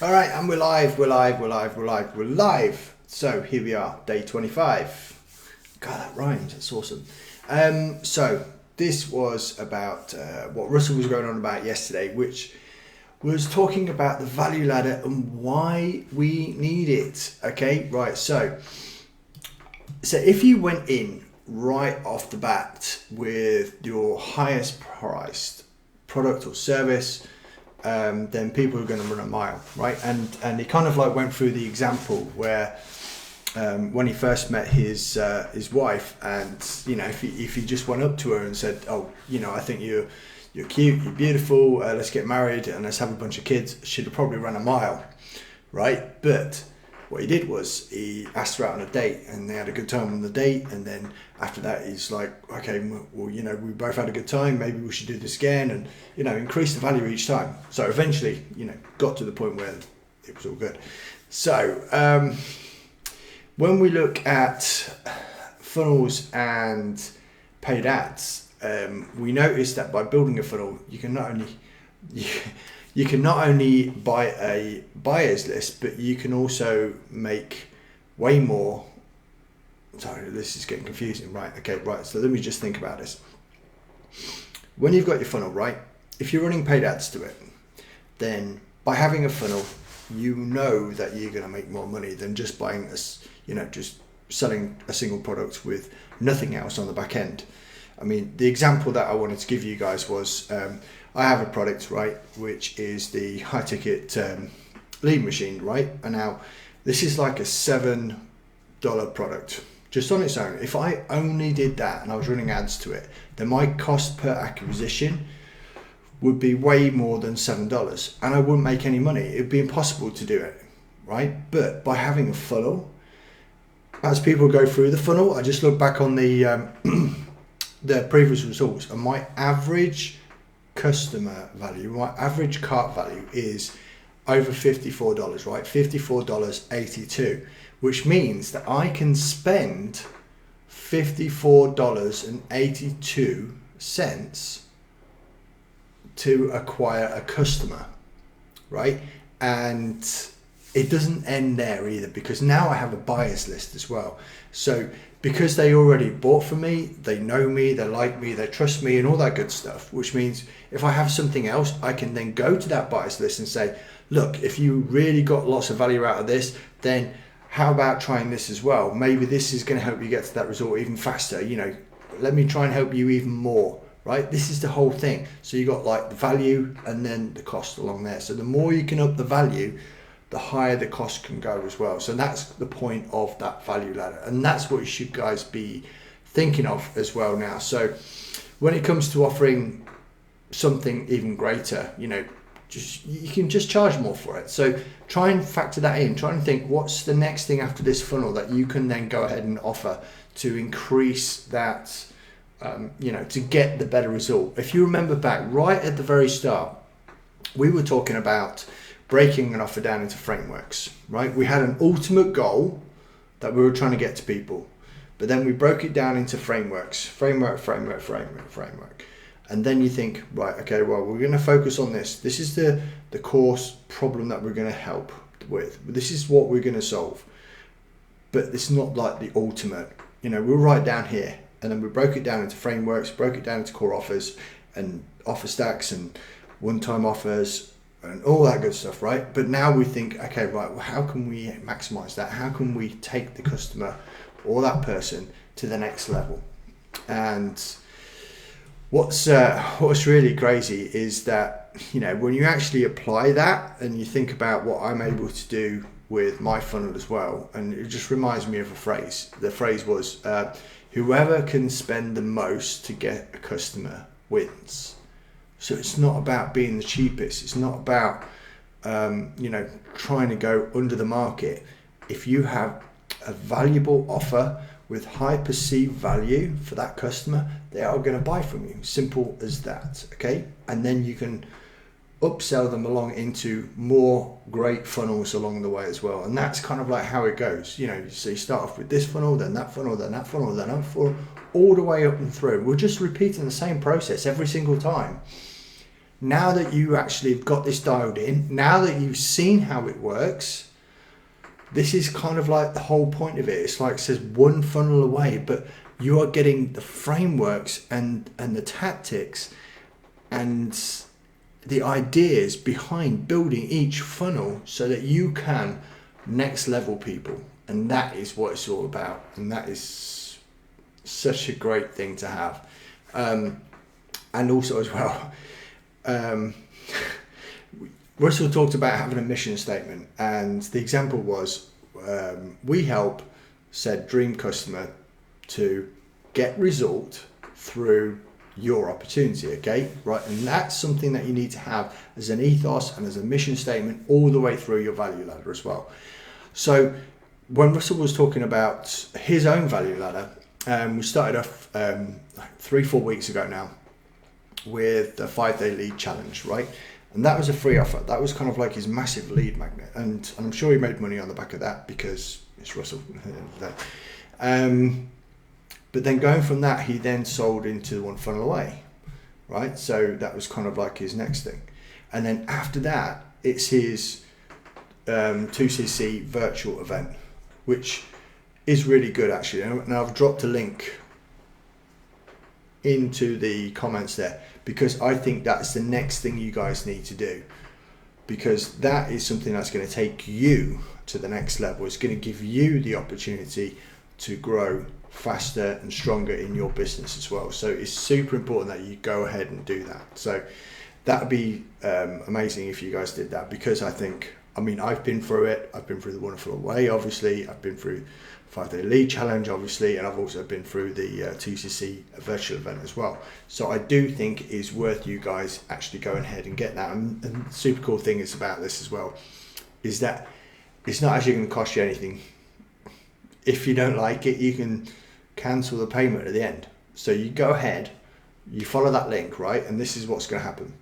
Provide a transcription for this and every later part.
All right, and we're live. So here we are, day 25. God, that rhymes, that's awesome. So this was about what Russell was going on about yesterday, which was talking about the value ladder and why we need it. Okay, right, so if you went in right off the bat with your highest priced product or service, then people are going to run a mile, right? And he kind of like went through the example where when he first met his wife, and if he just went up to her and said, "Oh, I think you're cute, you're beautiful, let's get married and let's have a bunch of kids," she'd have probably run a mile, right? But what he did was he asked her out on a date, and they had a good time on the date, and then after that he's like, okay, well, we both had a good time, maybe we should do this again, and increase the value each time. So eventually got to the point where it was all good. So when we look at funnels and paid ads, we notice that by building a funnel, you can not only buy a buyer's list, but you can also make way more. Sorry, this is getting confusing. Right, okay, right. So let me just think about this. When you've got your funnel, right, if you're running paid ads to it, then by having a funnel, you know that you're going to make more money than just buying this, just selling a single product with nothing else on the back end. I mean, the example that I wanted to give you guys was, I have a product, right, which is the high ticket lead machine, right? And now this is like a $7 product just on its own. If I only did that and I was running ads to it, then my cost per acquisition would be way more than $7, and I wouldn't make any money. It'd be impossible to do it, right? But by having a funnel, as people go through the funnel, I just look back on the the previous results, and my average customer value, my average cart value is over $54, right? $54.82, which means that I can spend $54.82 to acquire a customer, right? And it doesn't end there either, because now I have a buyer's list as well. So because they already bought from me, they know me, they like me, they trust me, and all that good stuff, which means if I have something else, I can then go to that buyer's list and say, look, if you really got lots of value out of this, then how about trying this as well? Maybe this is going to help you get to that result even faster. Let me try and help you even more, right? This is the whole thing. So you got like the value and then the cost along there. So the more you can up the value, the higher the cost can go as well. So that's the point of that value ladder, and that's what you should guys be thinking of as well now. So when it comes to offering something even greater, you can just charge more for it. So try and factor that in. Try and think, what's the next thing after this funnel that you can then go ahead and offer to increase that, to get the better result. If you remember back right at the very start, we were talking about breaking an offer down into frameworks, right? We had an ultimate goal that we were trying to get to people, but then we broke it down into frameworks, framework. And then you think, right, okay, well, we're going to focus on this. This is the course problem that we're going to help with. This is what we're going to solve. But it's not like the ultimate. We're right down here. And then we broke it down into frameworks, broke it down into core offers and offer stacks and one-time offers and all that good stuff, right? But now we think, okay, right, well, how can we maximize that? How can we take the customer or that person to the next level? And what's really crazy is that, when you actually apply that and you think about what I'm able to do with my funnel as well, and it just reminds me of a phrase. The phrase was, whoever can spend the most to get a customer wins. So it's not about being the cheapest. It's not about, trying to go under the market. If you have a valuable offer with high perceived value for that customer, they are going to buy from you. Simple as that, okay? And then you can upsell them along into more great funnels along the way as well. And that's kind of like how it goes. So you start off with this funnel, then that funnel, then that funnel, then that funnel, all the way up and through. We're just repeating the same process every single time. now that you actually have got this dialed in, now that you've seen how it works, this is kind of like the whole point of it. It's like it says one funnel away, but you are getting the frameworks and the tactics and the ideas behind building each funnel so that you can next level people. And that is what it's all about. And that is such a great thing to have. And also as well, Russell talked about having a mission statement, and the example was we help said dream customer to get result through your opportunity. Okay, right, and that's something that you need to have as an ethos and as a mission statement all the way through your value ladder as well. So when Russell was talking about his own value ladder, we started off like 3-4 weeks ago now with the 5-day lead challenge, right? And that was a free offer. That was kind of like his massive lead magnet. And I'm sure he made money on the back of that because it's Russell. But then going from that, he then sold into the one funnel away, right? So that was kind of like his next thing. And then after that, it's his 2cc virtual event, which is really good actually. And I've dropped a link into the comments there because I think that's the next thing you guys need to do, because that is something that's going to take you to the next level. It's going to give you the opportunity to grow faster and stronger in your business as well. So it's super important that you go ahead and do that. So that would be amazing if you guys did that, because I think, I mean, I've been through it. I've been through the Wonderful Way, obviously. I've been through 5-day lead challenge, obviously, and I've also been through the 2cc virtual event as well. So I do think it is worth you guys actually going ahead and get that. And the super cool thing is about this as well is that it's not actually going to cost you anything. If you don't like it, you can cancel the payment at the end. So you go ahead, you follow that link, right? And this is what's going to happen.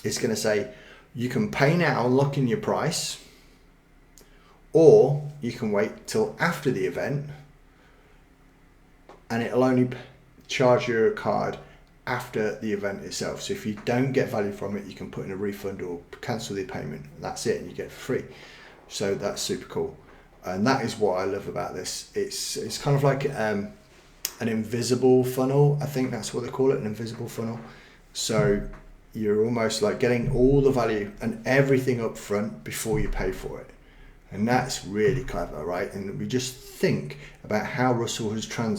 It's going to say you can pay now and lock in your price, or you can wait till after the event and it'll only charge your card after the event itself. So if you don't get value from it, you can put in a refund or cancel the payment. That's it, and you get it for free. So that's super cool. And that is what I love about this. It's kind of like an invisible funnel. I think that's what they call it, an invisible funnel. So you're almost like getting all the value and everything up front before you pay for it. And that's really clever, right? And we just think about how Russell has kind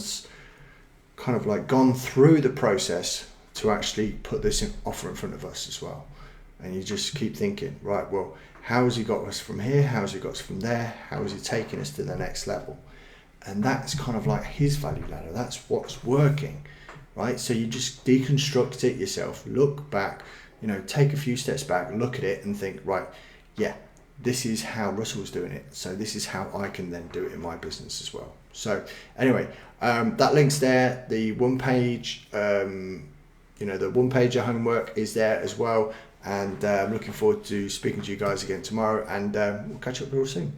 of like gone through the process to actually put this offer in front of us as well. And you just keep thinking, right, well, how has he got us from here? How has he got us from there? How is he taking us to the next level? And that's kind of like his value ladder. That's what's working, right? So you just deconstruct it yourself, look back, take a few steps back, look at it and think, right, yeah, this is how Russell's doing it. So this is how I can then do it in my business as well. So anyway, that link's there. The one page, the one pager homework is there as well. And I'm looking forward to speaking to you guys again tomorrow, and we'll catch up real soon.